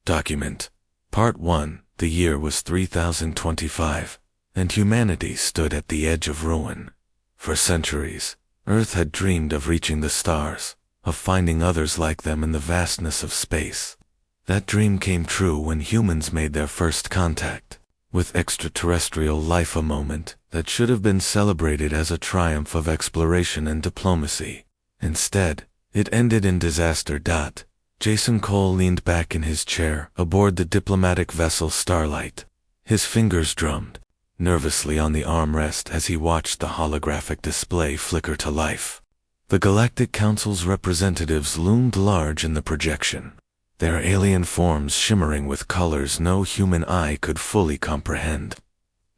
Document. Part 1. The year was 3025, and humanity stood at the edge of ruin. For centuries, Earth had dreamed of reaching the stars, of finding others like them in the vastness of space. That dream came true when humans made their first contact with extraterrestrial life, a moment that should have been celebrated as a triumph of exploration and diplomacy. Instead, it ended in disaster. Jason Cole leaned back in his chair aboard the diplomatic vessel Starlight. His fingers drummed nervously on the armrest as he watched the holographic display flicker to life. The Galactic Council's representatives loomed large in the projection, their alien forms shimmering with colors no human eye could fully comprehend.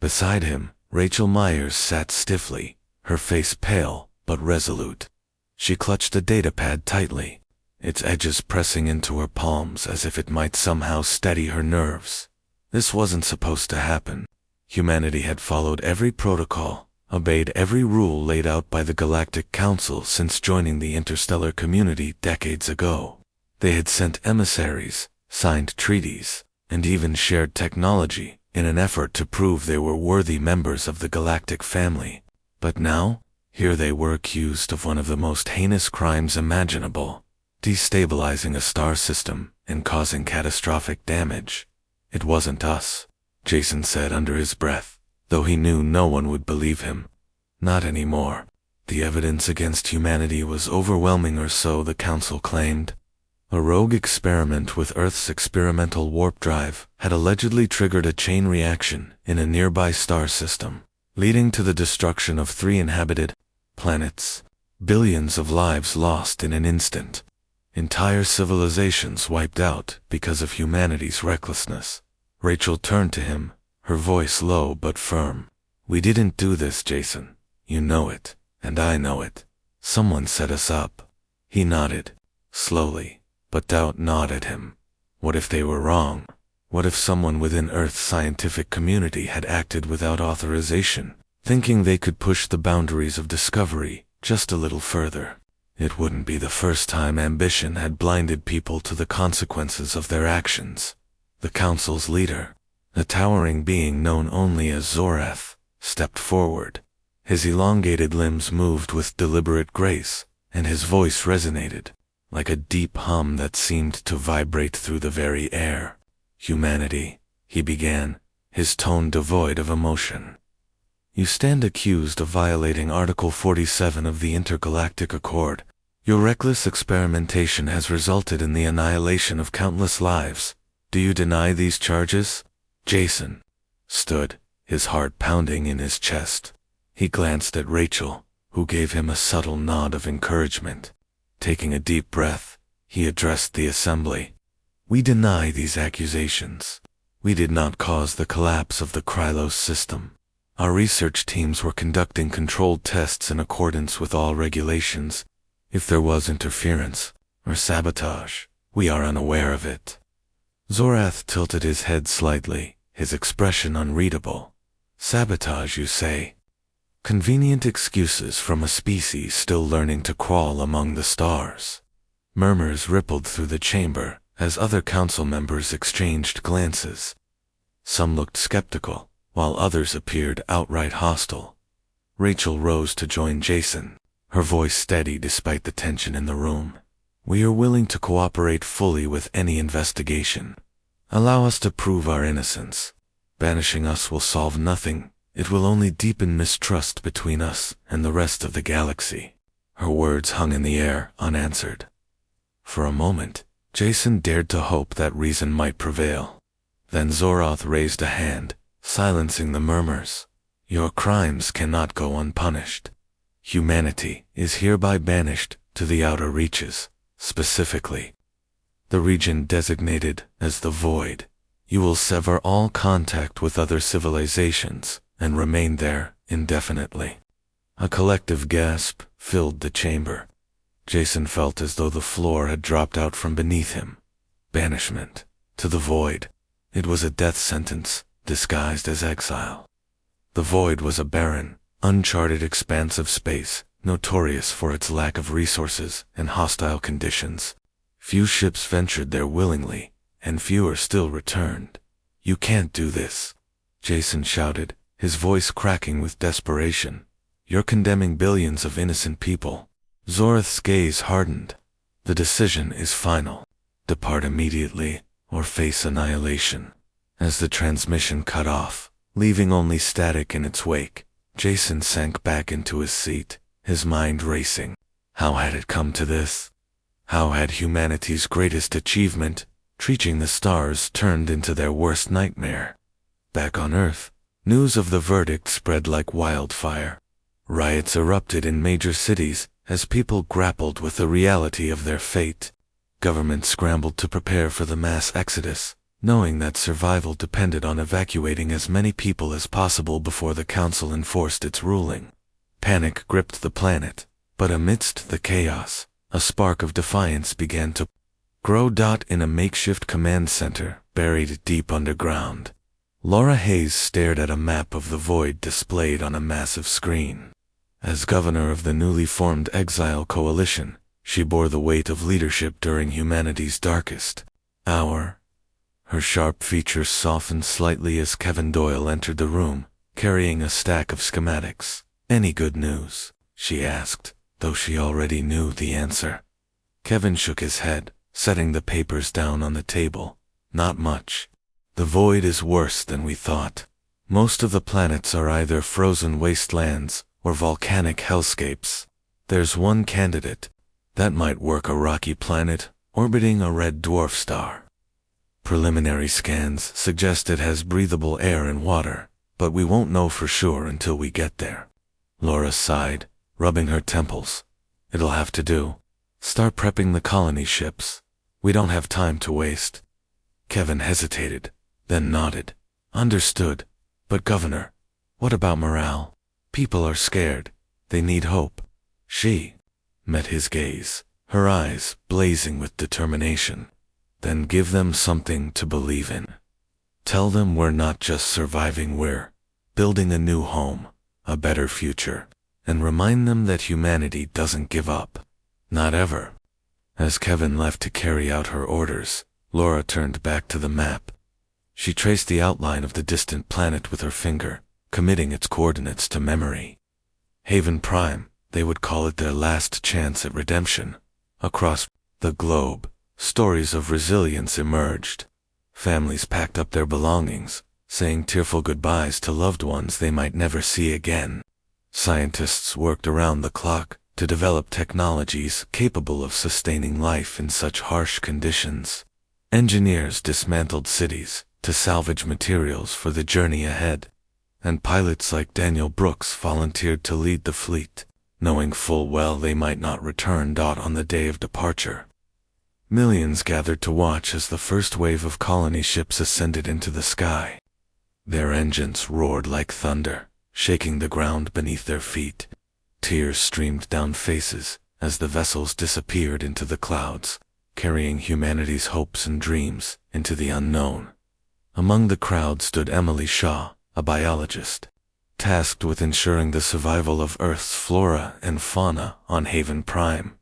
Beside him, Rachel Myers sat stiffly, her face pale but resolute. She clutched a datapad tightly, its edges pressing into her palms as if it might somehow steady her nerves. This wasn't supposed to happen. Humanity had followed every protocol, obeyed every rule laid out by the Galactic Council since joining the interstellar community decades ago. They had sent emissaries, signed treaties, and even shared technology in an effort to prove they were worthy members of the galactic family. But now, here they were accused of one of the most heinous crimes imaginable: destabilizing a star system and causing catastrophic damage. "It wasn't us," Jason said under his breath, though he knew no one would believe him. Not anymore. The evidence against humanity was overwhelming, or so the Council claimed. A rogue experiment with Earth's experimental warp drive had allegedly triggered a chain reaction in a nearby star system, leading to the destruction of 3 inhabited planets, billions of lives lost in an instant. Entire civilizations wiped out because of humanity's recklessness. Rachel turned to him, her voice low but firm. "We didn't do this, Jason. You know it, and I know it. Someone set us up." He nodded, slowly, but doubt gnawed at him. What if they were wrong? What if someone within Earth's scientific community had acted without authorization, thinking they could push the boundaries of discovery just a little further? It wouldn't be the first time ambition had blinded people to the consequences of their actions. The Council's leader, a towering being known only as Zorath, stepped forward. His elongated limbs moved with deliberate grace, and his voice resonated like a deep hum that seemed to vibrate through the very air. "Humanity," he began, his tone devoid of emotion. "You stand accused of violating Article 47 of the Intergalactic Accord. Your reckless experimentation has resulted in the annihilation of countless lives. Do you deny these charges?" Jason stood, his heart pounding in his chest. He glanced at Rachel, who gave him a subtle nod of encouragement. Taking a deep breath, he addressed the assembly. "We deny these accusations. We did not cause the collapse of the Krylos system. Our research teams were conducting controlled tests in accordance with all regulations. If there was interference or sabotage, we are unaware of it." Zorath tilted his head slightly, his expression unreadable. "Sabotage, you say? Convenient excuses from a species still learning to crawl among the stars." Murmurs rippled through the chamber as other council members exchanged glances. Some looked skeptical, while others appeared outright hostile. Rachel rose to join Jason, her voice steady despite the tension in the room. "We are willing to cooperate fully with any investigation. Allow us to prove our innocence. Banishing us will solve nothing. It will only deepen mistrust between us and the rest of the galaxy." Her words hung in the air, unanswered. For a moment, Jason dared to hope that reason might prevail. Then Zorath raised a hand, silencing the murmurs. "Your crimes cannot go unpunished. Humanity is hereby banished to the outer reaches, specifically the region designated as the Void. You will sever all contact with other civilizations and remain there indefinitely." A collective gasp filled the chamber. Jason felt as though the floor had dropped out from beneath him. Banishment to the Void. It was a death sentence disguised as exile. The Void was a barren, uncharted expanse of space, notorious for its lack of resources and hostile conditions. Few ships ventured there willingly, and fewer still returned. "You can't do this," Jason shouted, his voice cracking with desperation. "You're condemning billions of innocent people." Zorth's gaze hardened. "The decision is final. Depart immediately, or face annihilation." As the transmission cut off, leaving only static in its wake, Jason sank back into his seat, his mind racing. How had it come to this? How had humanity's greatest achievement, reaching the stars, turned into their worst nightmare? Back on Earth, news of the verdict spread like wildfire. Riots erupted in major cities as people grappled with the reality of their fate. Governments scrambled to prepare for the mass exodus, knowing that survival depended on evacuating as many people as possible before the council enforced its ruling. Panic gripped the planet, but amidst the chaos, a spark of defiance began to grow. In a makeshift command center, buried deep underground, Laura Hayes stared at a map of the void displayed on a massive screen. As governor of the newly formed Exile Coalition, she bore the weight of leadership during humanity's darkest hour. Her sharp features softened slightly as Kevin Doyle entered the room, carrying a stack of schematics. "Any good news?" she asked, though she already knew the answer. Kevin shook his head, setting the papers down on the table. "Not much. The void is worse than we thought. Most of the planets are either frozen wastelands or volcanic hellscapes. There's one candidate that might work: a rocky planet orbiting a red dwarf star. Preliminary scans suggest it has breathable air and water, but we won't know for sure until we get there." Laura sighed, rubbing her temples. "It'll have to do. Start prepping the colony ships. We don't have time to waste." Kevin hesitated, then nodded. "Understood. But Governor, what about morale? People are scared. They need hope." She met his gaze, her eyes blazing with determination. "Then give them something to believe in. Tell them we're not just surviving, we're building a new home, a better future. And remind them that humanity doesn't give up. Not ever." As Kevin left to carry out her orders, Laura turned back to the map. She traced the outline of the distant planet with her finger, committing its coordinates to memory. Haven Prime, they would call it their last chance at redemption. Across the globe, stories of resilience emerged. Families packed up their belongings, saying tearful goodbyes to loved ones they might never see again. Scientists worked around the clock to develop technologies capable of sustaining life in such harsh conditions. Engineers dismantled cities to salvage materials for the journey ahead, and pilots like Daniel Brooks volunteered to lead the fleet, knowing full well they might not return. On the day of departure, millions gathered to watch as the first wave of colony ships ascended into the sky. Their engines roared like thunder, shaking the ground beneath their feet. Tears streamed down faces as the vessels disappeared into the clouds, carrying humanity's hopes and dreams into the unknown. Among the crowd stood Emily Shaw, a biologist, tasked with ensuring the survival of Earth's flora and fauna on Haven Prime.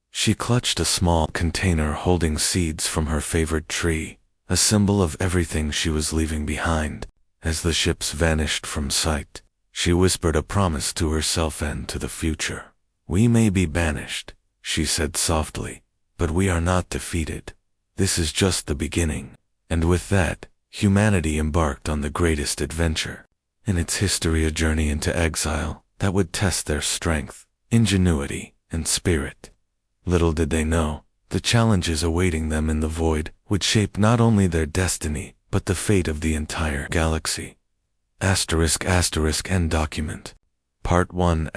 She clutched a small container holding seeds from her favorite tree, a symbol of everything she was leaving behind. As the ships vanished from sight, she whispered a promise to herself and to the future. "We may be banished," she said softly, "but we are not defeated. This is just the beginning." And with that, humanity embarked on the greatest adventure in its history, a journey into exile that would test their strength, ingenuity, and spirit. Little did they know, the challenges awaiting them in the void would shape not only their destiny, but the fate of the entire galaxy. End document. Part 1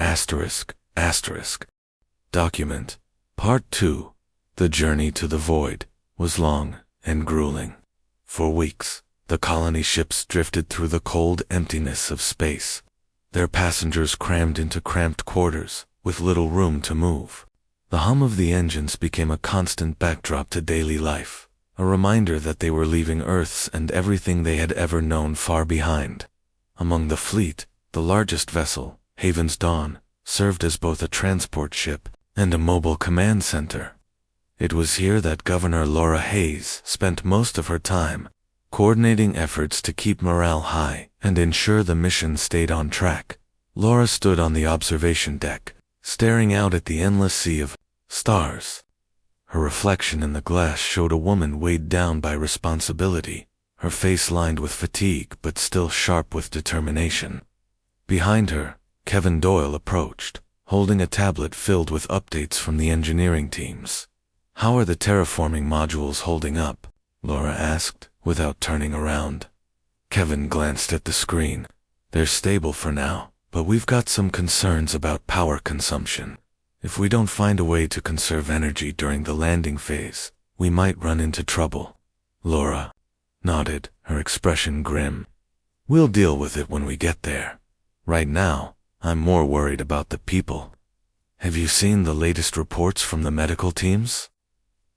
Document. Part 2. The journey to the void was long and grueling. For weeks, the colony ships drifted through the cold emptiness of space, their passengers crammed into cramped quarters with little room to move. The hum of the engines became a constant backdrop to daily life, a reminder that they were leaving Earth's and everything they had ever known far behind. Among the fleet, the largest vessel, Haven's Dawn, served as both a transport ship and a mobile command center. It was here that Governor Laura Hayes spent most of her time, coordinating efforts to keep morale high and ensure the mission stayed on track. Laura stood on the observation deck, staring out at the endless sea of stars. Her reflection in the glass showed a woman weighed down by responsibility, her face lined with fatigue but still sharp with determination. Behind her, Kevin Doyle approached, holding a tablet filled with updates from the engineering teams. "How are the terraforming modules holding up?" Laura asked, without turning around. Kevin glanced at the screen. "They're stable for now, but we've got some concerns about power consumption. If we don't find a way to conserve energy during the landing phase, we might run into trouble." Laura nodded, her expression grim. "We'll deal with it when we get there. Right now, I'm more worried about the people." "Have you seen the latest reports from the medical teams?"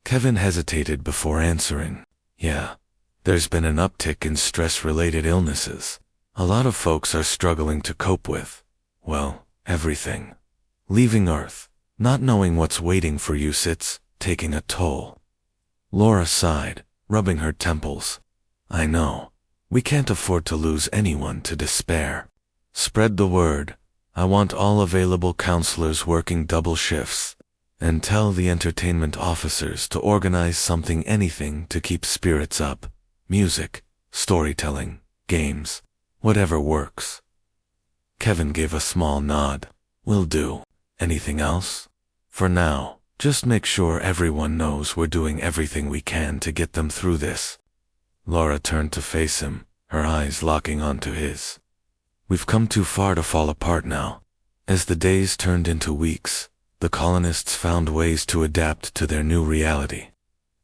Kevin hesitated before answering. "Yeah, there's been an uptick in stress-related illnesses. A lot of folks are struggling to cope with, well, everything. Leaving Earth, not knowing what's waiting for you, it's taking a toll." Laura sighed, rubbing her temples. "I know. We can't afford to lose anyone to despair. Spread the word. I want all available counselors working double shifts. And tell the entertainment officers to organize anything to keep spirits up. Music, storytelling, games, whatever works." Kevin gave a small nod. "Will do. Anything else?" "For now, just make sure everyone knows we're doing everything we can to get them through this." Laura turned to face him, her eyes locking onto his. "We've come too far to fall apart now." As the days turned into weeks, the colonists found ways to adapt to their new reality.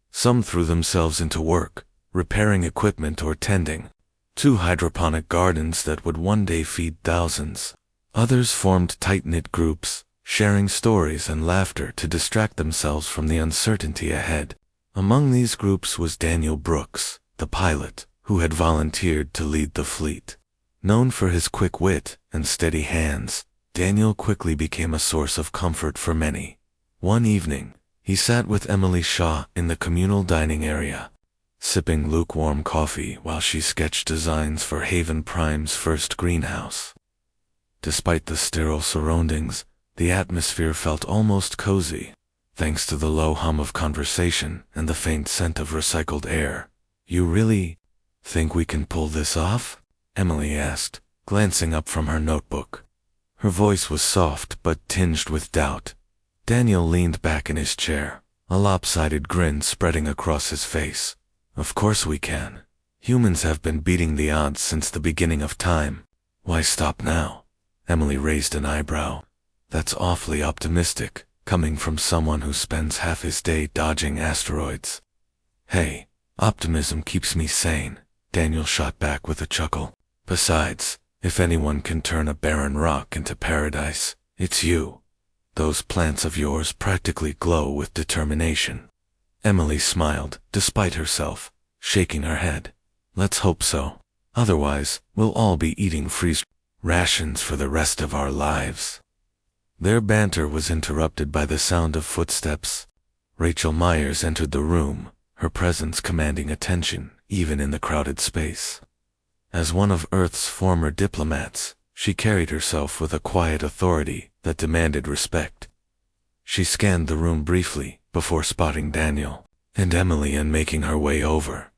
Some threw themselves into work, repairing equipment or tending 2 hydroponic gardens that would one day feed thousands. Others formed tight-knit groups, sharing stories and laughter to distract themselves from the uncertainty ahead. Among these groups was Daniel Brooks, the pilot, who had volunteered to lead the fleet. Known for his quick wit and steady hands, Daniel quickly became a source of comfort for many. One evening, he sat with Emily Shaw in the communal dining area, sipping lukewarm coffee while she sketched designs for Haven Prime's first greenhouse. Despite the sterile surroundings, the atmosphere felt almost cozy, thanks to the low hum of conversation and the faint scent of recycled air. "You really think we can pull this off?" Emily asked, glancing up from her notebook. Her voice was soft but tinged with doubt. Daniel leaned back in his chair, a lopsided grin spreading across his face. "Of course we can. Humans have been beating the odds since the beginning of time. Why stop now?" Emily raised an eyebrow. "That's awfully optimistic, coming from someone who spends half his day dodging asteroids." "Hey, optimism keeps me sane," Daniel shot back with a chuckle. "Besides, if anyone can turn a barren rock into paradise, it's you. Those plants of yours practically glow with determination." Emily smiled, despite herself, shaking her head. "Let's hope so. Otherwise, we'll all be eating freeze rations for the rest of our lives." Their banter was interrupted by the sound of footsteps. Rachel Myers entered the room, her presence commanding attention, even in the crowded space. As one of Earth's former diplomats, she carried herself with a quiet authority that demanded respect. She scanned the room briefly before spotting Daniel and Emily and making her way over.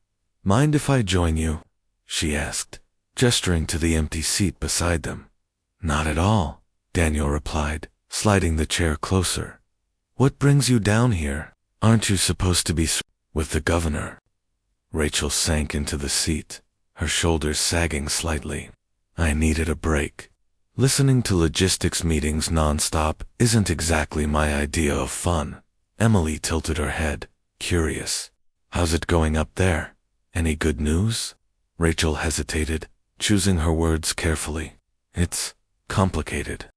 "Mind if I join you?" she asked, gesturing to the empty seat beside them. "Not at all," Daniel replied, sliding the chair closer. "What brings you down here? Aren't you supposed to be with the governor?" Rachel sank into the seat, her shoulders sagging slightly. "I needed a break. Listening to logistics meetings nonstop isn't exactly my idea of fun." Emily tilted her head, curious. "How's it going up there? Any good news?" Rachel hesitated, choosing her words carefully. "It's complicated.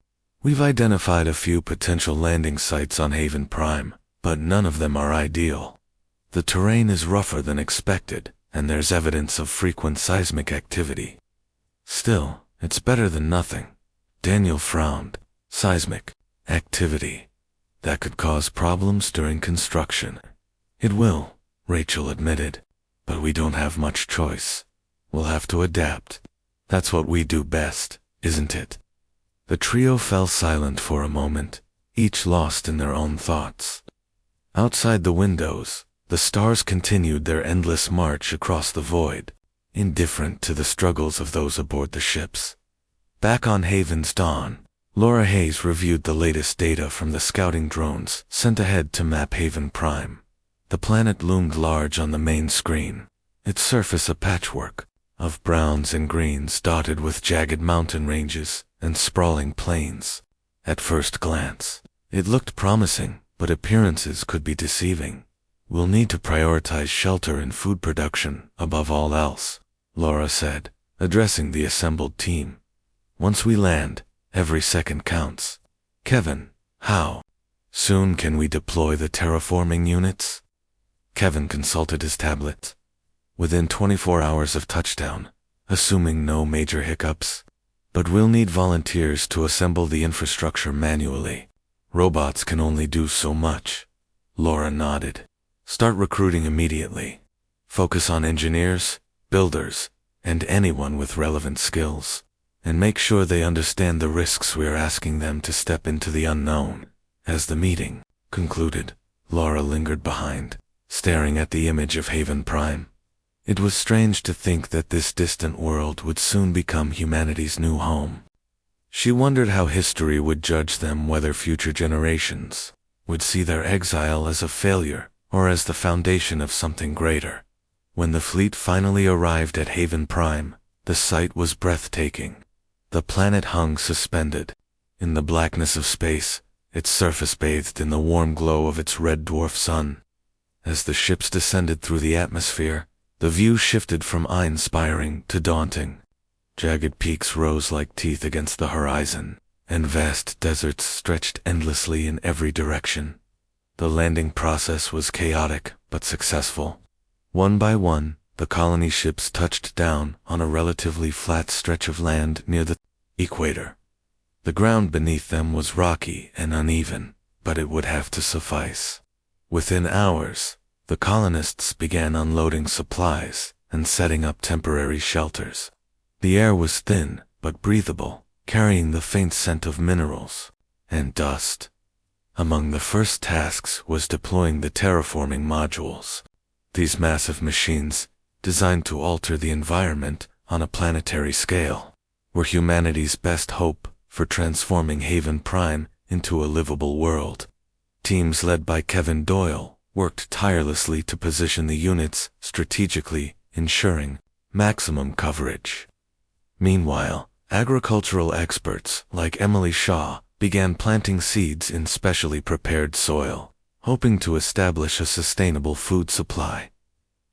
We've identified a few potential landing sites on Haven Prime, but none of them are ideal. The terrain is rougher than expected, and there's evidence of frequent seismic activity. Still, it's better than nothing." Daniel frowned. "Seismic activity. That could cause problems during construction." It will, Rachel admitted. But we don't have much choice. We'll have to adapt. That's what we do best, isn't it? The trio fell silent for a moment, each lost in their own thoughts. Outside the windows, the stars continued their endless march across the void, indifferent to the struggles of those aboard the ships. Back on Haven's dawn, Laura Hayes reviewed the latest data from the scouting drones sent ahead to map Haven Prime. The planet loomed large on the main screen, its surface a patchwork of browns and greens dotted with jagged mountain ranges and sprawling plains. At first glance, it looked promising, but appearances could be deceiving. We'll need to prioritize shelter and food production above all else, Laura said, addressing the assembled team. Once we land, every second counts. Kevin, how soon can we deploy the terraforming units? Kevin consulted his tablet. Within 24 hours of touchdown, assuming no major hiccups. But we'll need volunteers to assemble the infrastructure manually. Robots can only do so much. Laura nodded. Start recruiting immediately. Focus on engineers, builders, and anyone with relevant skills. And make sure they understand the risks we're asking them to step into the unknown. As the meeting concluded, Laura lingered behind, staring at the image of Haven Prime. It was strange to think that this distant world would soon become humanity's new home. She wondered how history would judge them, whether future generations would see their exile as a failure or as the foundation of something greater. When the fleet finally arrived at Haven Prime, the sight was breathtaking. The planet hung suspended in the blackness of space, its surface bathed in the warm glow of its red dwarf sun. As the ships descended through the atmosphere, the view shifted from awe-inspiring to daunting. Jagged peaks rose like teeth against the horizon, and vast deserts stretched endlessly in every direction. The landing process was chaotic but successful. One by one, the colony ships touched down on a relatively flat stretch of land near the equator. The ground beneath them was rocky and uneven, but it would have to suffice. Within hours, the colonists began unloading supplies and setting up temporary shelters. The air was thin but breathable, carrying the faint scent of minerals and dust. Among the first tasks was deploying the terraforming modules. These massive machines, designed to alter the environment on a planetary scale, were humanity's best hope for transforming Haven Prime into a livable world. Teams led by Kevin Doyle worked tirelessly to position the units strategically, ensuring maximum coverage. Meanwhile, agricultural experts like Emily Shaw began planting seeds in specially prepared soil, hoping to establish a sustainable food supply.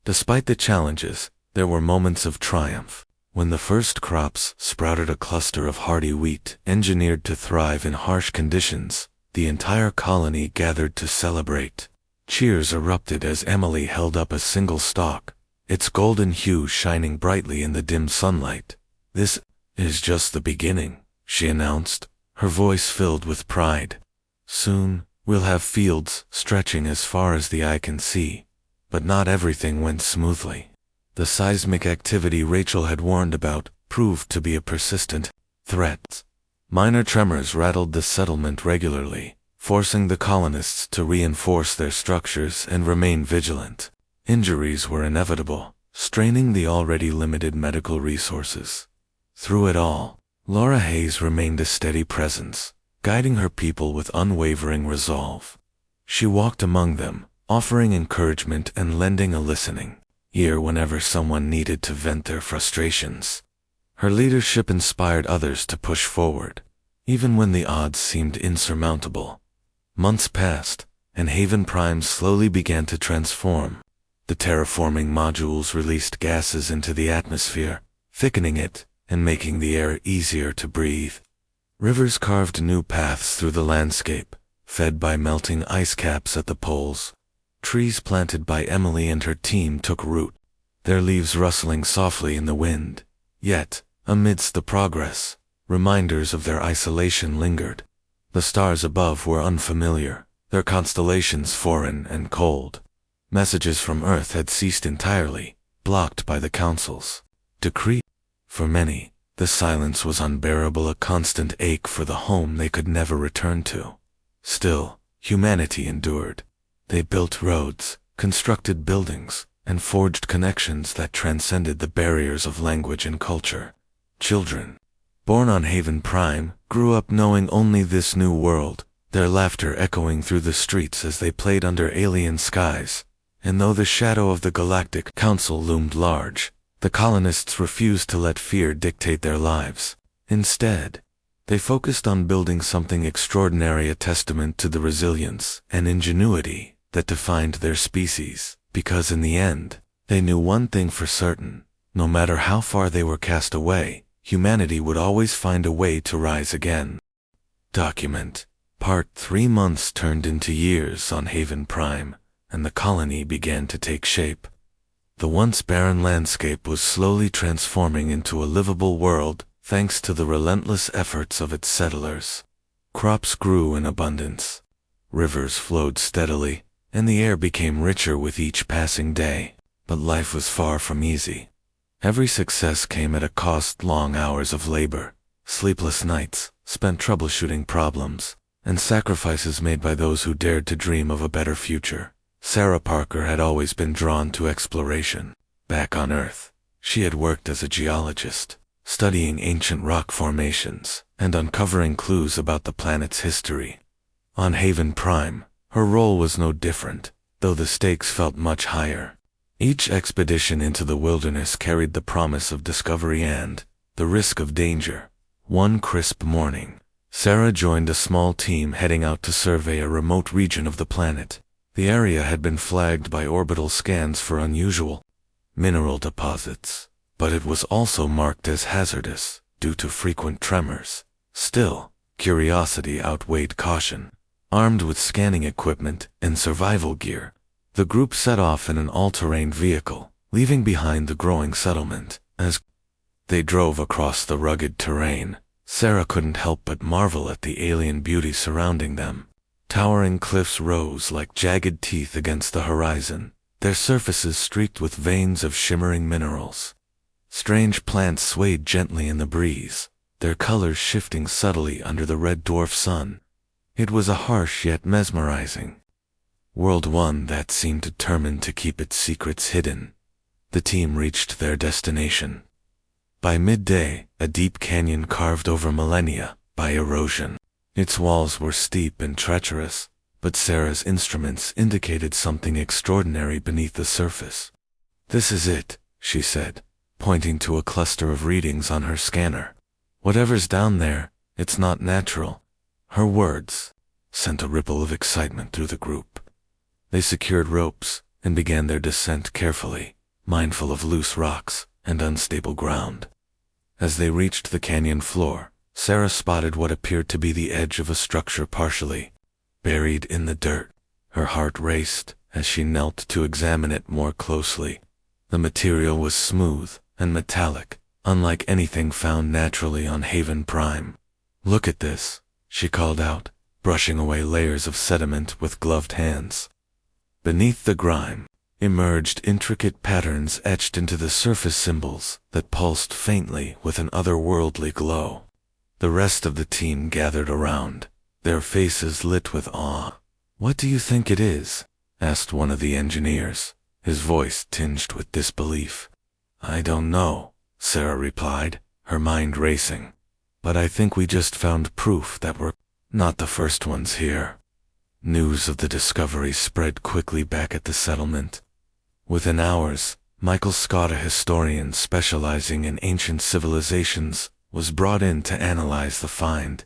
Despite the challenges, there were moments of triumph. When the first crops sprouted a cluster of hardy wheat engineered to thrive in harsh conditions, the entire colony gathered to celebrate. Cheers erupted as Emily held up a single stalk, its golden hue shining brightly in the dim sunlight. "This is just the beginning," she announced, her voice filled with pride. "Soon, we'll have fields stretching as far as the eye can see." But not everything went smoothly. The seismic activity Rachel had warned about proved to be a persistent threat. Minor tremors rattled the settlement regularly, forcing the colonists to reinforce their structures and remain vigilant. Injuries were inevitable, straining the already limited medical resources. Through it all, Laura Hayes remained a steady presence, guiding her people with unwavering resolve. She walked among them, offering encouragement and lending a listening ear whenever someone needed to vent their frustrations. Her leadership inspired others to push forward, even when the odds seemed insurmountable. Months passed, and Haven Prime slowly began to transform. The terraforming modules released gases into the atmosphere, thickening it and making the air easier to breathe. Rivers carved new paths through the landscape, fed by melting ice caps at the poles. Trees planted by Emily and her team took root, their leaves rustling softly in the wind. Yet, amidst the progress, reminders of their isolation lingered. The stars above were unfamiliar, their constellations foreign and cold. Messages from Earth had ceased entirely, blocked by the Council's decree. For many, the silence was unbearable, a constant ache for the home they could never return to. Still, humanity endured. They built roads, constructed buildings, and forged connections that transcended the barriers of language and culture. Children, born on Haven Prime, grew up knowing only this new world, their laughter echoing through the streets as they played under alien skies. And though the shadow of the Galactic Council loomed large, the colonists refused to let fear dictate their lives. Instead, they focused on building something extraordinary, a testament to the resilience and ingenuity that defined their species, because in the end, they knew one thing for certain: no matter how far they were cast away, humanity would always find a way to rise again. Document. Part 3 months turned into years on Haven Prime, and the colony began to take shape. The once barren landscape was slowly transforming into a livable world, thanks to the relentless efforts of its settlers. Crops grew in abundance. Rivers flowed steadily, and the air became richer with each passing day. But life was far from easy. Every success came at a cost: long hours of labor, sleepless nights spent troubleshooting problems, and sacrifices made by those who dared to dream of a better future. Sarah Parker had always been drawn to exploration. Back on Earth, she had worked as a geologist, studying ancient rock formations and uncovering clues about the planet's history. On Haven Prime, her role was no different, though the stakes felt much higher. Each expedition into the wilderness carried the promise of discovery and the risk of danger. One crisp morning, Sarah joined a small team heading out to survey a remote region of the planet. The area had been flagged by orbital scans for unusual mineral deposits, but it was also marked as hazardous due to frequent tremors. Still, curiosity outweighed caution. Armed with scanning equipment and survival gear, the group set off in an all-terrain vehicle, leaving behind the growing settlement. As they drove across the rugged terrain, Sarah couldn't help but marvel at the alien beauty surrounding them. Towering cliffs rose like jagged teeth against the horizon, their surfaces streaked with veins of shimmering minerals. Strange plants swayed gently in the breeze, their colors shifting subtly under the red dwarf sun. It was a harsh yet mesmerizing world, one that seemed determined to keep its secrets hidden. The team reached their destination. By midday, a deep canyon carved over millennia by erosion. Its walls were steep and treacherous, but Sarah's instruments indicated something extraordinary beneath the surface. "This is it," she said, pointing to a cluster of readings on her scanner. "Whatever's down there, it's not natural." Her words sent a ripple of excitement through the group. They secured ropes and began their descent carefully, mindful of loose rocks and unstable ground. As they reached the canyon floor, Sarah spotted what appeared to be the edge of a structure partially buried in the dirt. Her heart raced as she knelt to examine it more closely. The material was smooth and metallic, unlike anything found naturally on Haven Prime. "Look at this," she called out, brushing away layers of sediment with gloved hands. Beneath the grime emerged intricate patterns etched into the surface, symbols that pulsed faintly with an otherworldly glow. The rest of the team gathered around, their faces lit with awe. "What do you think it is?" asked one of the engineers, his voice tinged with disbelief. "I don't know," Sarah replied, her mind racing. "But I think we just found proof that we're not the first ones here." News of the discovery spread quickly back at the settlement. Within hours, Michael Scott, a historian specializing in ancient civilizations, was brought in to analyze the find.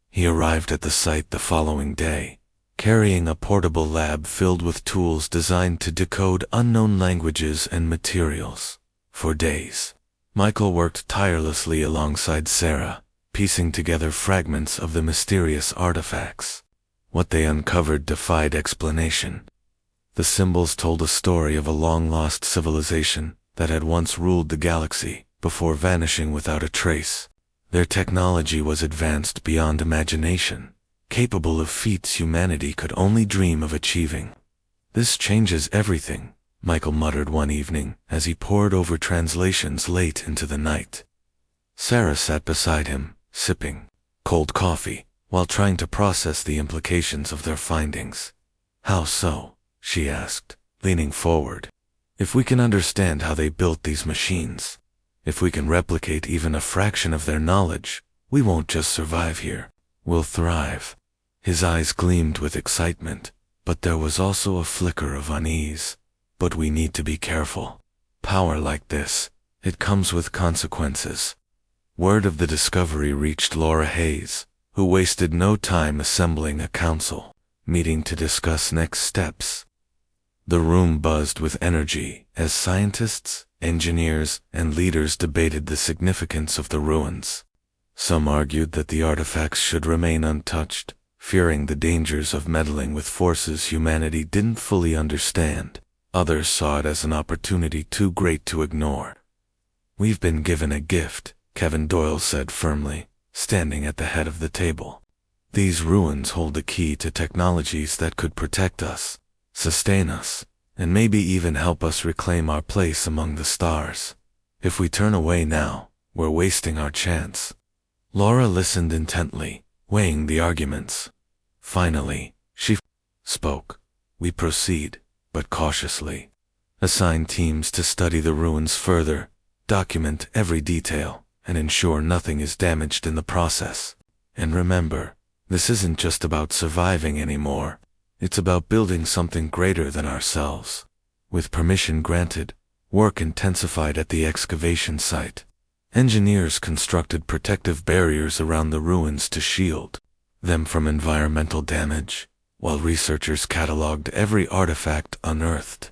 He arrived at the site the following day, carrying a portable lab filled with tools designed to decode unknown languages and materials. For days, Michael worked tirelessly alongside Sarah, piecing together fragments of the mysterious artifacts. What they uncovered defied explanation. The symbols told a story of a long-lost civilization that had once ruled the galaxy before vanishing without a trace. Their technology was advanced beyond imagination, capable of feats humanity could only dream of achieving. This changes everything, Michael muttered one evening as he pored over translations late into the night. Sarah sat beside him, sipping cold coffee, while trying to process the implications of their findings. How so? She asked, leaning forward. If we can understand how they built these machines, if we can replicate even a fraction of their knowledge, we won't just survive here, we'll thrive. His eyes gleamed with excitement, but there was also a flicker of unease. But we need to be careful. Power like this, it comes with consequences. Word of the discovery reached Laura Hayes, who wasted no time assembling a council meeting to discuss next steps. The room buzzed with energy as scientists, engineers, and leaders debated the significance of the ruins. Some argued that the artifacts should remain untouched, fearing the dangers of meddling with forces humanity didn't fully understand. Others saw it as an opportunity too great to ignore. We've been given a gift, Kevin Doyle said firmly, standing at the head of the table. These ruins hold the key to technologies that could protect us, sustain us, and maybe even help us reclaim our place among the stars. If we turn away now, we're wasting our chance. Laura listened intently, weighing the arguments. Finally, she spoke. We proceed, but cautiously. Assign teams to study the ruins further, document every detail, and ensure nothing is damaged in the process. And remember, this isn't just about surviving anymore. It's about building something greater than ourselves. With permission granted, work intensified at the excavation site. Engineers constructed protective barriers around the ruins to shield them from environmental damage, while researchers cataloged every artifact unearthed.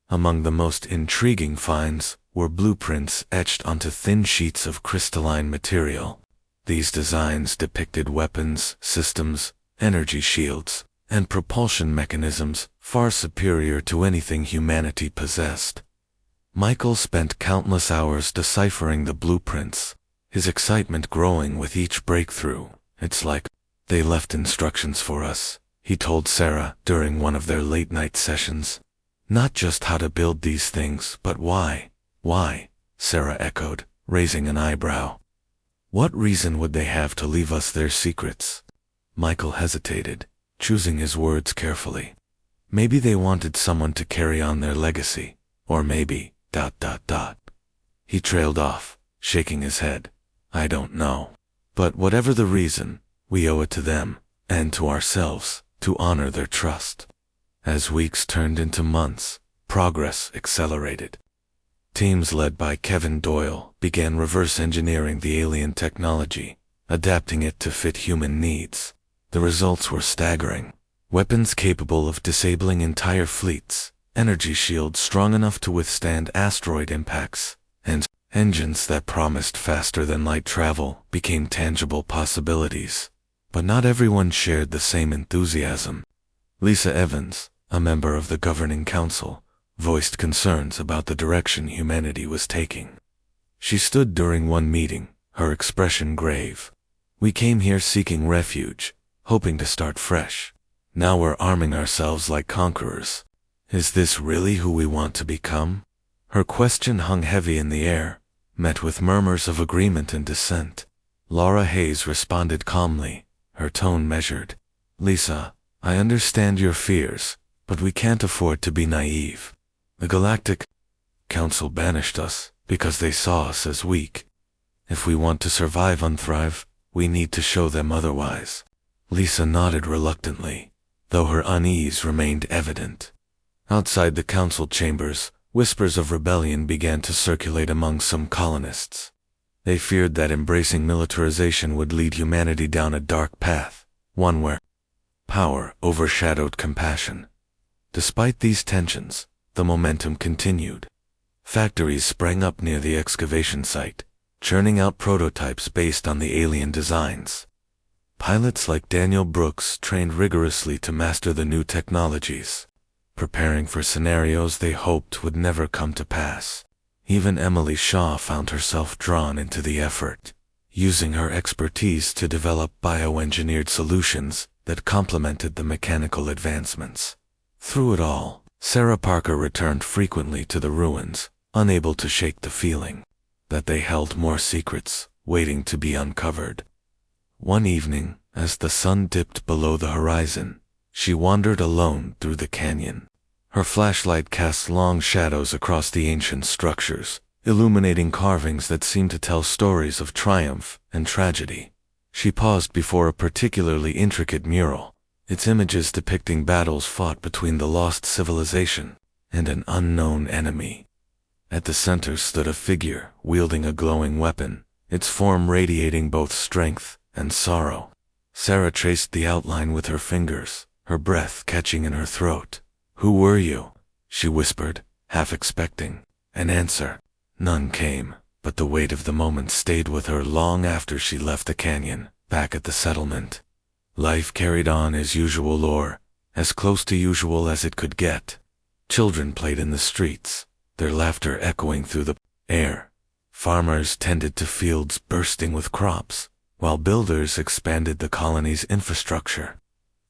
Among the most intriguing finds were blueprints etched onto thin sheets of crystalline material. These designs depicted weapons, systems, energy shields, and propulsion mechanisms far superior to anything humanity possessed. Michael spent countless hours deciphering the blueprints, his excitement growing with each breakthrough. It's like, they left instructions for us, he told Sarah during one of their late-night sessions. Not just how to build these things, but why. Why? Sarah echoed, raising an eyebrow. What reason would they have to leave us their secrets? Michael hesitated, choosing his words carefully. Maybe they wanted someone to carry on their legacy, or maybe, ... He trailed off, shaking his head. I don't know. But whatever the reason, we owe it to them, and to ourselves, to honor their trust. As weeks turned into months, progress accelerated. Teams led by Kevin Doyle began reverse engineering the alien technology, adapting it to fit human needs. The results were staggering. Weapons capable of disabling entire fleets, energy shields strong enough to withstand asteroid impacts, and engines that promised faster-than-light travel became tangible possibilities. But not everyone shared the same enthusiasm. Lisa Evans, a member of the governing council, voiced concerns about the direction humanity was taking. She stood during one meeting, her expression grave. We came here seeking refuge, hoping to start fresh. Now we're arming ourselves like conquerors. Is this really who we want to become? Her question hung heavy in the air, met with murmurs of agreement and dissent. Laura Hayes responded calmly, her tone measured. Lisa, I understand your fears, but we can't afford to be naive. The Galactic Council banished us because they saw us as weak. If we want to survive and thrive, we need to show them otherwise. Lisa nodded reluctantly, though her unease remained evident. Outside the council chambers, whispers of rebellion began to circulate among some colonists. They feared that embracing militarization would lead humanity down a dark path, one where power overshadowed compassion. Despite these tensions, the momentum continued. Factories sprang up near the excavation site, churning out prototypes based on the alien designs. Pilots like Daniel Brooks trained rigorously to master the new technologies, preparing for scenarios they hoped would never come to pass. Even Emily Shaw found herself drawn into the effort, using her expertise to develop bioengineered solutions that complemented the mechanical advancements. Through it all, Sarah Parker returned frequently to the ruins, unable to shake the feeling that they held more secrets waiting to be uncovered. One evening, as the sun dipped below the horizon, she wandered alone through the canyon. Her flashlight cast long shadows across the ancient structures, illuminating carvings that seemed to tell stories of triumph and tragedy. She paused before a particularly intricate mural, its images depicting battles fought between the lost civilization and an unknown enemy. At the center stood a figure wielding a glowing weapon, its form radiating both strength and sorrow. Sarah traced the outline with her fingers, her breath catching in her throat. "Who were you?" she whispered, half expecting an answer. None came, but the weight of the moment stayed with her long after she left the canyon, back at the settlement. Life carried on as usual, or as close to usual as it could get. Children played in the streets, their laughter echoing through the air. Farmers tended to fields bursting with crops, while builders expanded the colony's infrastructure.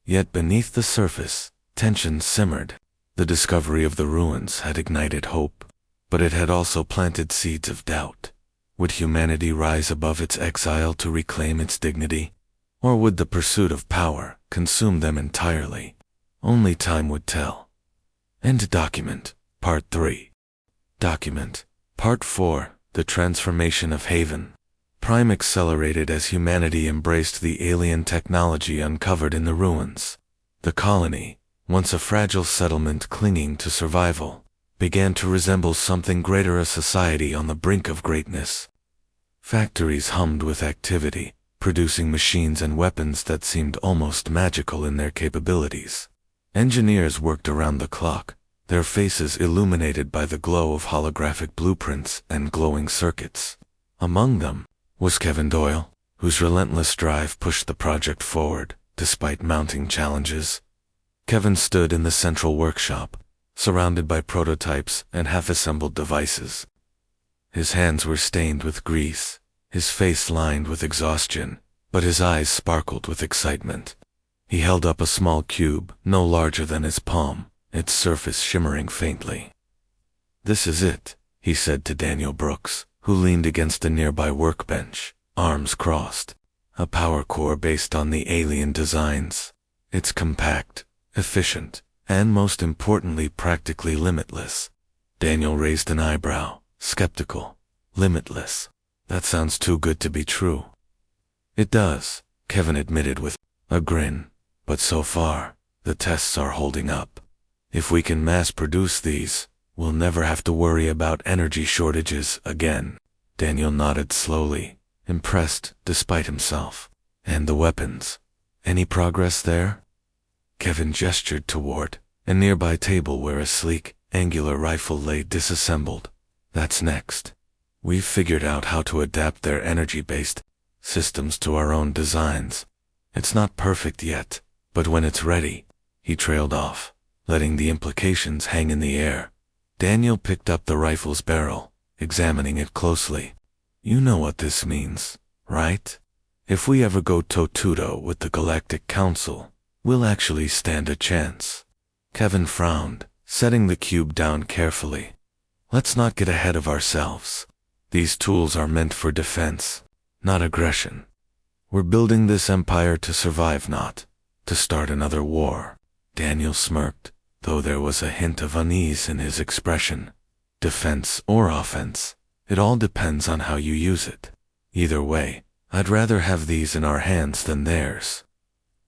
Yet beneath the surface, tension simmered. The discovery of the ruins had ignited hope, but it had also planted seeds of doubt. Would humanity rise above its exile to reclaim its dignity? Or would the pursuit of power consume them entirely? Only time would tell. End document, Part 3. Document, Part 4, The Transformation of Haven. Prime accelerated as humanity embraced the alien technology uncovered in the ruins. The colony, once a fragile settlement clinging to survival, began to resemble something greater, a society on the brink of greatness. Factories hummed with activity, producing machines and weapons that seemed almost magical in their capabilities. Engineers worked around the clock, their faces illuminated by the glow of holographic blueprints and glowing circuits. Among them was Kevin Doyle, whose relentless drive pushed the project forward, despite mounting challenges. Kevin stood in the central workshop, surrounded by prototypes and half-assembled devices. His hands were stained with grease, his face lined with exhaustion, but his eyes sparkled with excitement. He held up a small cube, no larger than his palm, its surface shimmering faintly. "This is it," he said to Daniel Brooks, who leaned against a nearby workbench, arms crossed. "A power core based on the alien designs. It's compact, efficient, and most importantly practically limitless." Daniel raised an eyebrow, skeptical. "Limitless? That sounds too good to be true." "It does," Kevin admitted with a grin, "but so far, the tests are holding up. If we can mass produce these, we'll never have to worry about energy shortages again." Daniel nodded slowly, impressed despite himself. "And the weapons? Any progress there?" Kevin gestured toward a nearby table where a sleek, angular rifle lay disassembled. "That's next. We've figured out how to adapt their energy-based systems to our own designs. It's not perfect yet, but when it's ready," he trailed off, letting the implications hang in the air. Daniel picked up the rifle's barrel, examining it closely. "You know what this means, right? If we ever go toe-to-toe with the Galactic Council, we'll actually stand a chance." Kevin frowned, setting the cube down carefully. "Let's not get ahead of ourselves. These tools are meant for defense, not aggression. We're building this empire to survive, not to start another war." Daniel smirked, though there was a hint of unease in his expression. "Defense or offense, it all depends on how you use it. Either way, I'd rather have these in our hands than theirs."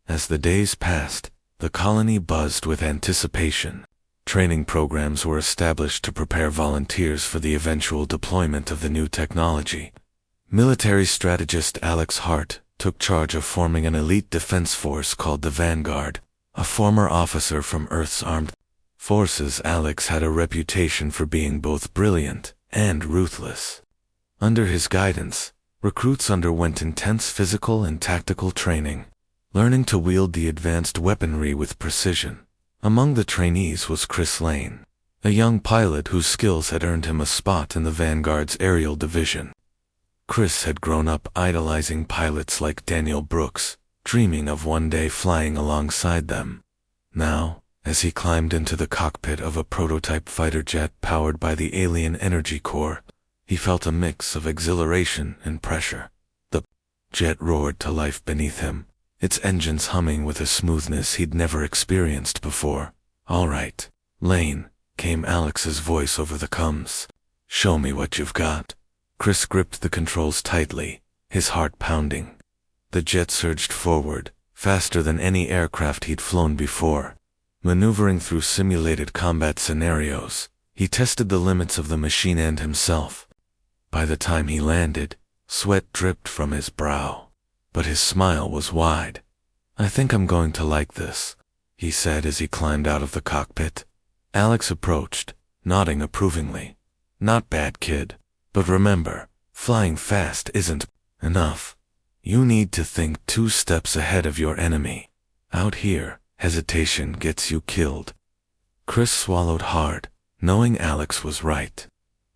As the days passed, the colony buzzed with anticipation. Training programs were established to prepare volunteers for the eventual deployment of the new technology. Military strategist Alex Hart took charge of forming an elite defense force called the Vanguard. A former officer from Earth's armed forces, Alex had a reputation for being both brilliant and ruthless. Under his guidance, recruits underwent intense physical and tactical training, learning to wield the advanced weaponry with precision. Among the trainees was Chris Lane, a young pilot whose skills had earned him a spot in the Vanguard's aerial division. Chris had grown up idolizing pilots like Daniel Brooks, dreaming of one day flying alongside them. Now, As he climbed into the cockpit of a prototype fighter jet powered by the alien energy core, he felt a mix of exhilaration and pressure. The jet roared to life beneath him, its engines humming with a smoothness he'd never experienced before. "All right, Lane," came Alex's voice over the comms. "Show me what you've got." Chris gripped the controls tightly, his heart pounding. The jet surged forward, faster than any aircraft he'd flown before. Maneuvering through simulated combat scenarios, he tested the limits of the machine and himself. By the time he landed, sweat dripped from his brow, but his smile was wide. "I think I'm going to like this," he said as he climbed out of the cockpit. Alex approached, nodding approvingly. "Not bad, kid. But remember, flying fast isn't enough. You need to think 2 steps ahead of your enemy. Out here, hesitation gets you killed." Chris swallowed hard, knowing Alex was right.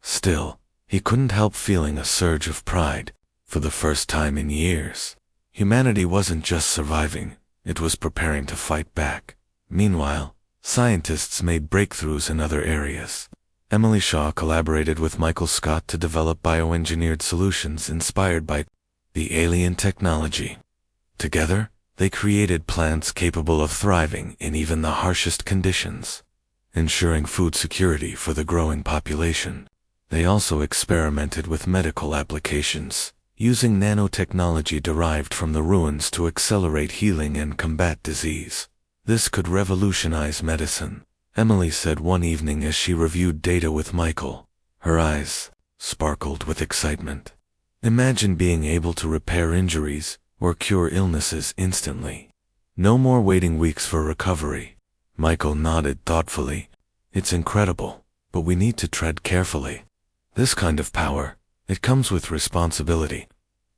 Still, he couldn't help feeling a surge of pride. For the first time in years, humanity wasn't just surviving, it was preparing to fight back. Meanwhile, scientists made breakthroughs in other areas. Emily Shaw collaborated with Michael Scott to develop bioengineered solutions inspired by the alien technology. Together, they created plants capable of thriving in even the harshest conditions, ensuring food security for the growing population. They also experimented with medical applications, using nanotechnology derived from the ruins to accelerate healing and combat disease. "This could revolutionize medicine," Emily said one evening as she reviewed data with Michael. Her eyes sparkled with excitement. "Imagine being able to repair injuries or cure illnesses instantly. No more waiting weeks for recovery." Michael nodded thoughtfully. "It's incredible, but we need to tread carefully. This kind of power, it comes with responsibility.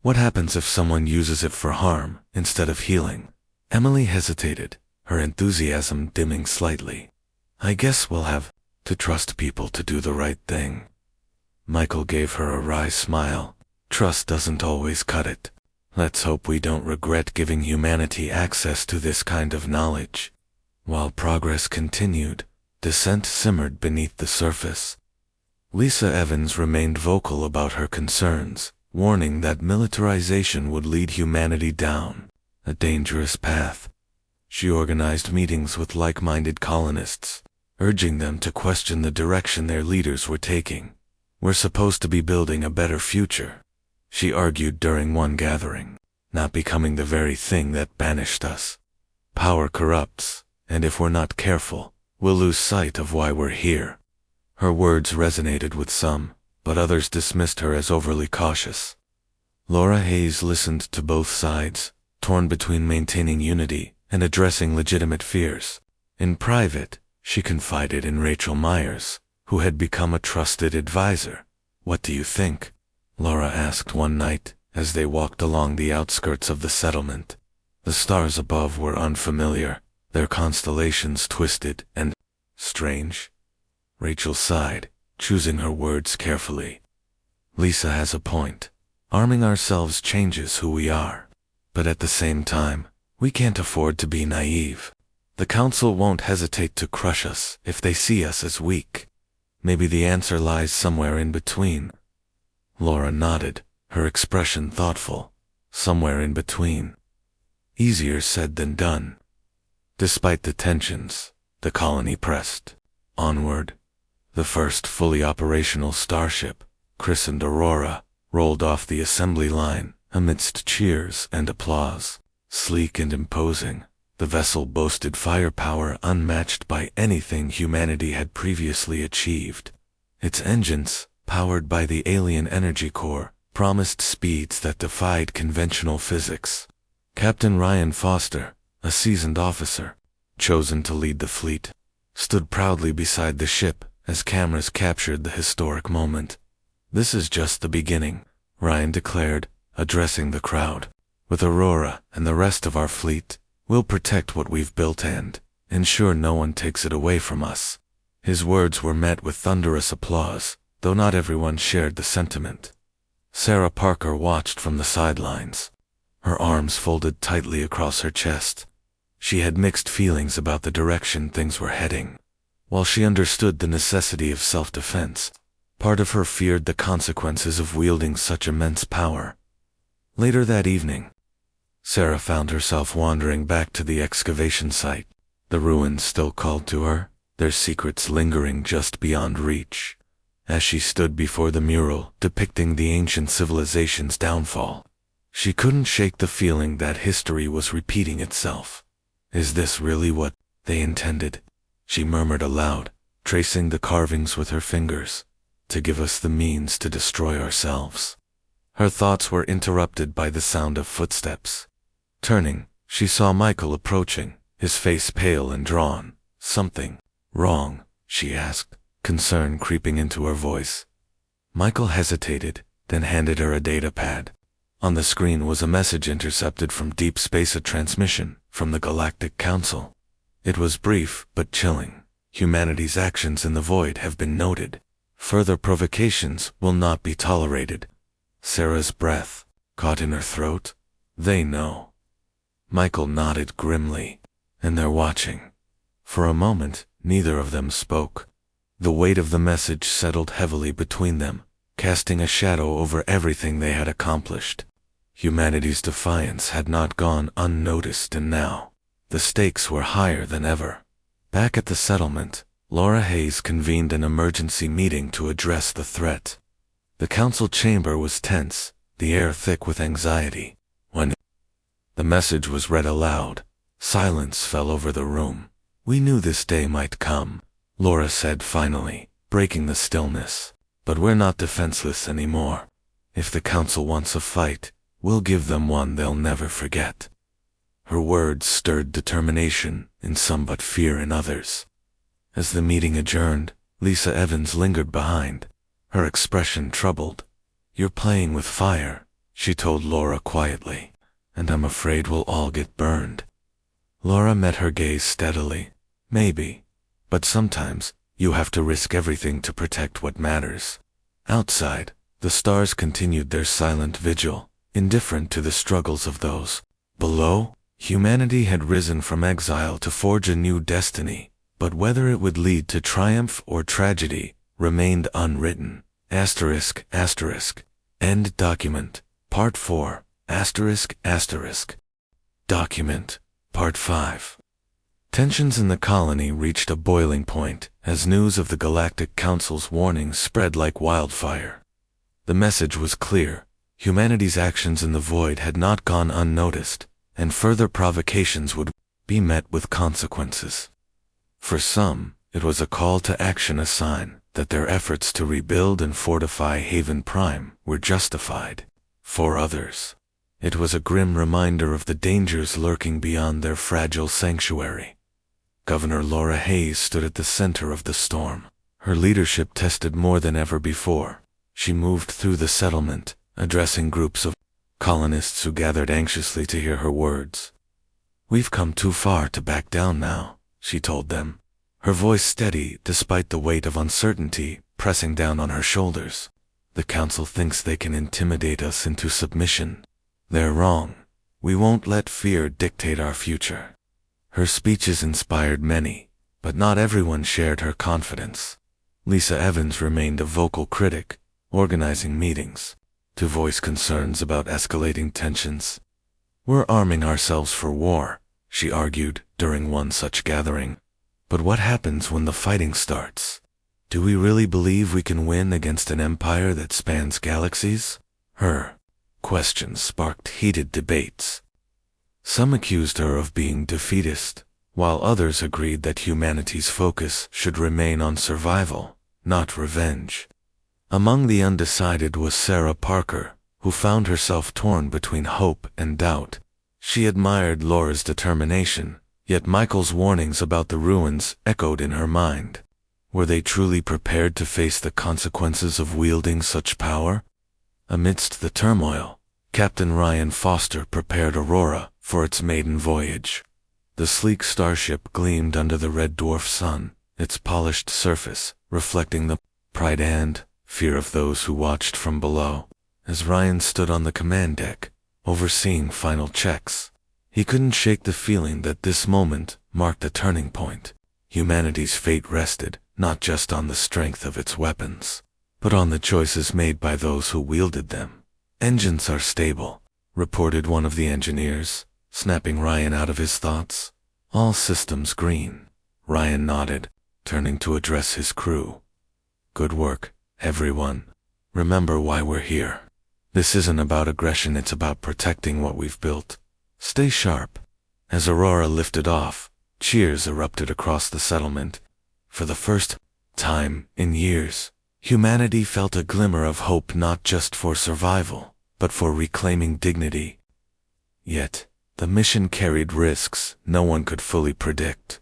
What happens if someone uses it for harm instead of healing?" Emily hesitated, her enthusiasm dimming slightly. "I guess we'll have to trust people to do the right thing." Michael gave her a wry smile. "Trust doesn't always cut it. Let's hope we don't regret giving humanity access to this kind of knowledge." While progress continued, dissent simmered beneath the surface. Lisa Evans remained vocal about her concerns, warning that militarization would lead humanity down a dangerous path. She organized meetings with like-minded colonists, urging them to question the direction their leaders were taking. "We're supposed to be building a better future," she argued during one gathering, "not becoming the very thing that banished us. Power corrupts, and if we're not careful, we'll lose sight of why we're here." Her words resonated with some, but others dismissed her as overly cautious. Laura Hayes listened to both sides, torn between maintaining unity and addressing legitimate fears. In private, she confided in Rachel Myers, who had become a trusted advisor. "What do you think?" Laura asked one night, as they walked along the outskirts of the settlement. The stars above were unfamiliar, their constellations twisted and strange. Rachel sighed, choosing her words carefully. "Lisa has a point. Arming ourselves changes who we are. But at the same time, we can't afford to be naive. The Council won't hesitate to crush us if they see us as weak. Maybe the answer lies somewhere in between." Laura nodded, her expression thoughtful. Somewhere in between. Easier said than done. Despite the tensions, the colony pressed onward. The first fully operational starship, christened Aurora, rolled off the assembly line amidst cheers and applause. Sleek and imposing, the vessel boasted firepower unmatched by anything humanity had previously achieved. Its engines, powered by the alien energy core, promised speeds that defied conventional physics. Captain Ryan Foster, a seasoned officer, chosen to lead the fleet, stood proudly beside the ship as cameras captured the historic moment. "This is just the beginning," Ryan declared, addressing the crowd. "With Aurora and the rest of our fleet, we'll protect what we've built and ensure no one takes it away from us." His words were met with thunderous applause, though not everyone shared the sentiment. Sarah Parker watched from the sidelines, her arms folded tightly across her chest. She had mixed feelings about the direction things were heading. While she understood the necessity of self-defense, part of her feared the consequences of wielding such immense power. Later that evening, Sarah found herself wandering back to the excavation site. The ruins still called to her, their secrets lingering just beyond reach. As she stood before the mural depicting the ancient civilization's downfall, she couldn't shake the feeling that history was repeating itself. Is this really what they intended? She murmured aloud, tracing the carvings with her fingers, to give us the means to destroy ourselves. Her thoughts were interrupted by the sound of footsteps. Turning, she saw Michael approaching, his face pale and drawn. Something wrong? She asked, concern creeping into her voice. Michael hesitated, then handed her a datapad. On the screen was a message intercepted from deep space, a transmission from the Galactic Council. It was brief but chilling. Humanity's actions in the void have been noted. Further provocations will not be tolerated. Sarah's breath caught in her throat. They know. Michael nodded grimly. And they're watching. For a moment, neither of them spoke. The weight of the message settled heavily between them, casting a shadow over everything they had accomplished. Humanity's defiance had not gone unnoticed, and now the stakes were higher than ever. Back at the settlement, Laura Hayes convened an emergency meeting to address the threat. The council chamber was tense, the air thick with anxiety. When the message was read aloud, silence fell over the room. We knew this day might come, Laura said finally, breaking the stillness. But we're not defenseless anymore. If the council wants a fight, we'll give them one they'll never forget. Her words stirred determination in some but fear in others. As the meeting adjourned, Lisa Evans lingered behind, her expression troubled. You're playing with fire, she told Laura quietly, and I'm afraid we'll all get burned. Laura met her gaze steadily. Maybe, but sometimes you have to risk everything to protect what matters. Outside, the stars continued their silent vigil, indifferent to the struggles of those below. Humanity had risen from exile to forge a new destiny, but whether it would lead to triumph or tragedy remained unwritten. Asterisk, asterisk. End document. Part 4. Asterisk, asterisk. Document. Part 5. Tensions in the colony reached a boiling point as news of the Galactic Council's warning spread like wildfire. The message was clear. Humanity's actions in the void had not gone unnoticed, and further provocations would be met with consequences. For some, it was a call to action, a sign that their efforts to rebuild and fortify Haven Prime were justified. For others, it was a grim reminder of the dangers lurking beyond their fragile sanctuary. Governor Laura Hayes stood at the center of the storm. Her leadership tested more than ever before. She moved through the settlement, addressing groups of colonists who gathered anxiously to hear her words. We've come too far to back down now, she told them, her voice steady despite the weight of uncertainty pressing down on her shoulders. The council thinks they can intimidate us into submission. They're wrong. We won't let fear dictate our future. Her speeches inspired many, but not everyone shared her confidence. Lisa Evans remained a vocal critic, organizing meetings to voice concerns about escalating tensions. We're arming ourselves for war, she argued during one such gathering. But what happens when the fighting starts? Do we really believe we can win against an empire that spans galaxies? Her questions sparked heated debates. Some accused her of being defeatist, while others agreed that humanity's focus should remain on survival, not revenge. Among the undecided was Sarah Parker, who found herself torn between hope and doubt. She admired Laura's determination, yet Michael's warnings about the ruins echoed in her mind. Were they truly prepared to face the consequences of wielding such power? Amidst the turmoil, Captain Ryan Foster prepared Aurora for its maiden voyage. The sleek starship gleamed under the red dwarf sun, its polished surface reflecting the pride and fear of those who watched from below. As Ryan stood on the command deck, overseeing final checks, He couldn't shake the feeling that this moment marked a turning point. Humanity's fate rested not just on the strength of its weapons, but on the choices made by those who wielded them. "Engines are stable," reported one of the engineers, snapping Ryan out of his thoughts. "All systems green." Ryan nodded, turning to address his crew. "Good work, everyone. Remember why we're here. This isn't about aggression, it's about protecting what we've built. Stay sharp." As Aurora lifted off, cheers erupted across the settlement. For the first time in years, humanity felt a glimmer of hope, not just for survival, but for reclaiming dignity. Yet, the mission carried risks no one could fully predict.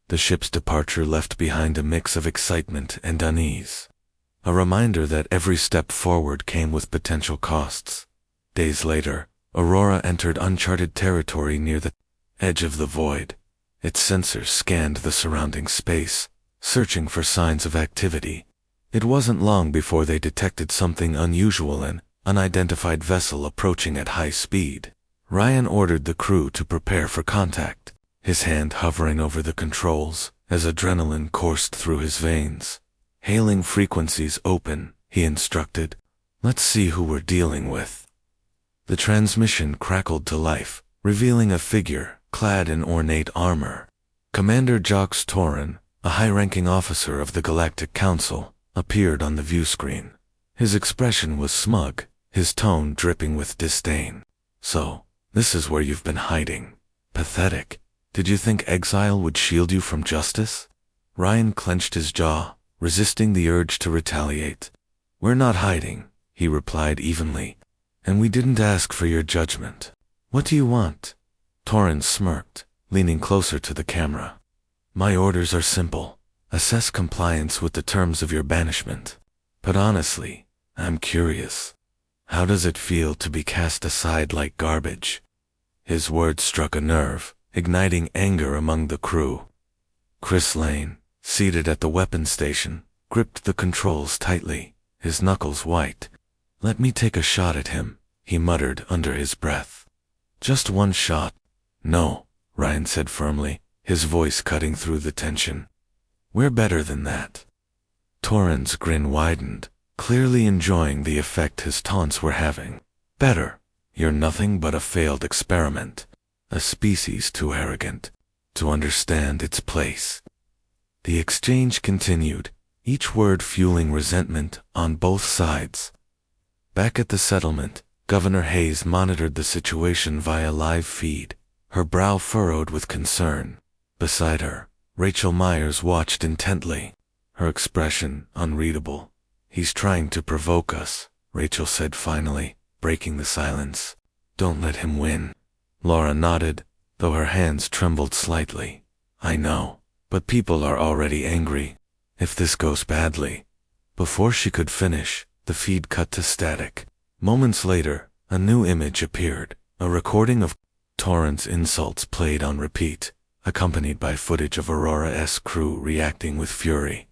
The ship's departure left behind a mix of excitement and unease, a reminder that every step forward came with potential costs. Days later, Aurora entered uncharted territory near the edge of the void. Its sensors scanned the surrounding space, searching for signs of activity. It wasn't long before they detected something unusual, an unidentified vessel approaching at high speed. Ryan ordered the crew to prepare for contact, his hand hovering over the controls as adrenaline coursed through his veins. "Hailing frequencies open," he instructed. "Let's see who we're dealing with." The transmission crackled to life, revealing a figure clad in ornate armor. Commander Jacques Torin, a high-ranking officer of the Galactic Council, appeared on the view screen. His expression was smug, his tone dripping with disdain. "So, this is where you've been hiding. Pathetic. Did you think exile would shield you from justice?" Ryan clenched his jaw, resisting the urge to retaliate. "We're not hiding," he replied evenly, "and we didn't ask for your judgment. What do you want?" Torin smirked, leaning closer to the camera. "My orders are simple. Assess compliance with the terms of your banishment. But honestly, I'm curious. How does it feel to be cast aside like garbage?" His words struck a nerve, igniting anger among the crew. Chris Lane, seated at the weapons station, gripped the controls tightly, his knuckles white. "Let me take a shot at him," he muttered under his breath. "Just one shot." "No," Ryan said firmly, his voice cutting through the tension. "We're better than that." Torin's grin widened, clearly enjoying the effect his taunts were having. "Better? You're nothing but a failed experiment, a species too arrogant to understand its place." The exchange continued, each word fueling resentment on both sides. Back at the settlement, Governor Hayes monitored the situation via live feed, her brow furrowed with concern. Beside her, Rachel Myers watched intently, her expression unreadable. "He's trying to provoke us," Rachel said finally, breaking the silence. "Don't let him win." Laura nodded, though her hands trembled slightly. "I know, but people are already angry. If this goes badly..." Before she could finish, the feed cut to static. Moments later, a new image appeared, a recording of Torin's insults played on repeat, accompanied by footage of Aurora's crew reacting with fury.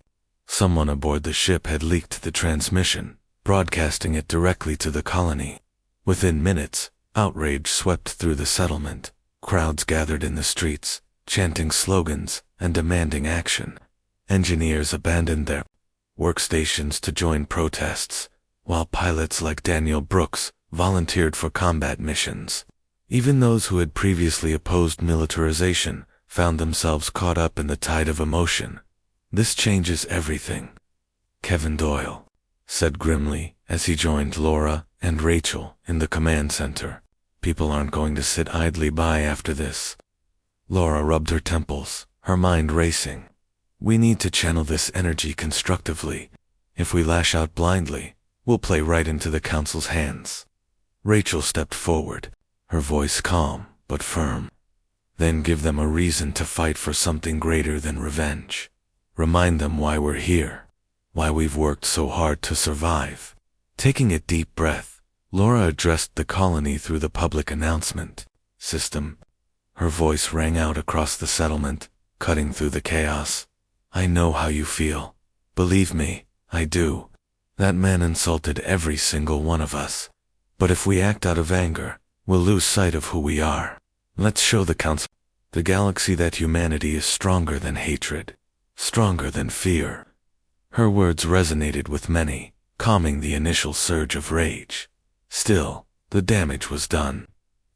Someone aboard the ship had leaked the transmission, broadcasting it directly to the colony. Within minutes, outrage swept through the settlement. Crowds gathered in the streets, chanting slogans and demanding action. Engineers abandoned their workstations to join protests, while pilots like Daniel Brooks volunteered for combat missions. Even those who had previously opposed militarization found themselves caught up in the tide of emotion. "This changes everything," Kevin Doyle said grimly as he joined Laura and Rachel in the command center. "People aren't going to sit idly by after this." Laura rubbed her temples, her mind racing. "We need to channel this energy constructively. If we lash out blindly, we'll play right into the council's hands." Rachel stepped forward, her voice calm but firm. "Then give them a reason to fight for something greater than revenge. Remind them why we're here, why we've worked so hard to survive." Taking a deep breath, Laura addressed the colony through the public announcement system. Her voice rang out across the settlement, cutting through the chaos. "I know how you feel. Believe me, I do. That man insulted every single one of us. But if we act out of anger, we'll lose sight of who we are. Let's show the council, the galaxy, that humanity is stronger than hatred, stronger than fear. Her words resonated with many, calming the initial surge of rage. Still, the damage was done.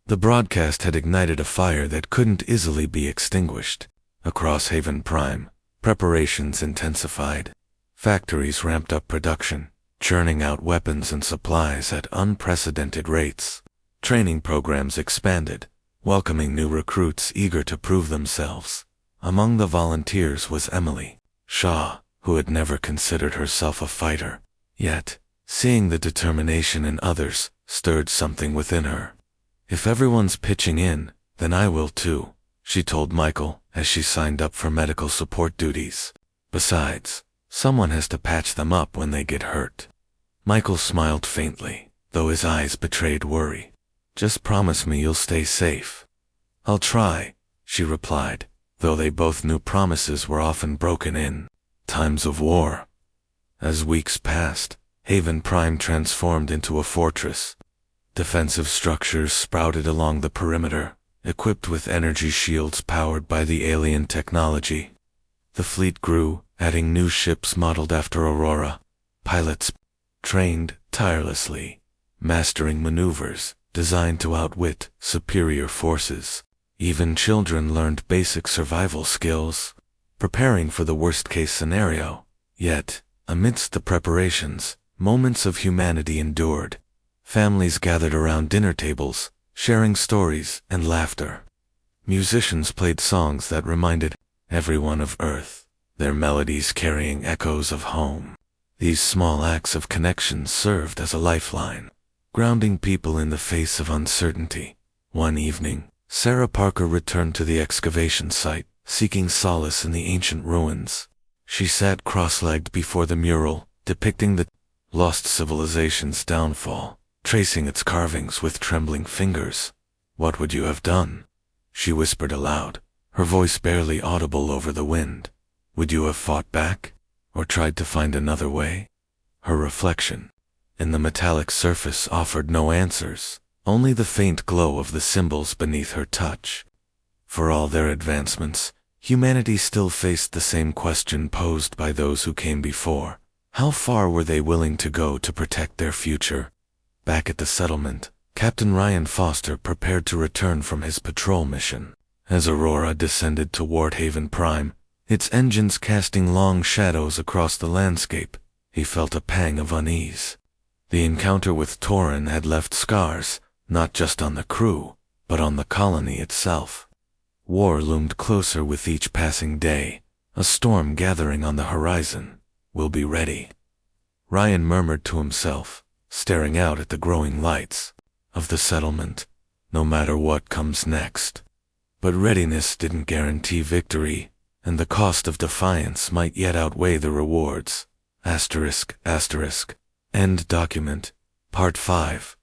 The broadcast had ignited a fire that couldn't easily be extinguished. Across Haven Prime, preparations intensified. Factories ramped up production, churning out weapons and supplies at unprecedented rates. Training programs expanded, welcoming new recruits eager to prove themselves. Among the volunteers was Emily Shaw, who had never considered herself a fighter. Yet, seeing the determination in others stirred something within her. "If everyone's pitching in, then I will too," she told Michael as she signed up for medical support duties. "Besides, someone has to patch them up when they get hurt." Michael smiled faintly, though his eyes betrayed worry. "Just promise me you'll stay safe." "I'll try," she replied, though they both knew promises were often broken in times of war. As weeks passed, Haven Prime transformed into a fortress. Defensive structures sprouted along the perimeter, equipped with energy shields powered by the alien technology. The fleet grew, adding new ships modeled after Aurora. Pilots trained tirelessly, mastering maneuvers designed to outwit superior forces. Even children learned basic survival skills, preparing for the worst-case scenario. Yet, amidst the preparations, moments of humanity endured. Families gathered around dinner tables, sharing stories and laughter. Musicians played songs that reminded everyone of Earth, their melodies carrying echoes of home. These small acts of connection served as a lifeline, grounding people in the face of uncertainty. One evening, Sarah Parker returned to the excavation site, seeking solace in the ancient ruins. She sat cross-legged before the mural, depicting the lost civilization's downfall, tracing its carvings with trembling fingers. "What would you have done?" she whispered aloud, her voice barely audible over the wind. "Would you have fought back, or tried to find another way?" Her reflection in the metallic surface offered no answers, only the faint glow of the symbols beneath her touch. For all their advancements, humanity still faced the same question posed by those who came before. How far were they willing to go to protect their future? Back at the settlement, Captain Ryan Foster prepared to return from his patrol mission. As Aurora descended toward Haven Prime, its engines casting long shadows across the landscape, he felt a pang of unease. The encounter with Torin had left scars, not just on the crew, but on the colony itself. War loomed closer with each passing day, a storm gathering on the horizon. "We'll be ready," Ryan murmured to himself, staring out at the growing lights of the settlement, "no matter what comes next." But readiness didn't guarantee victory, and the cost of defiance might yet outweigh the rewards. End document. Part 5.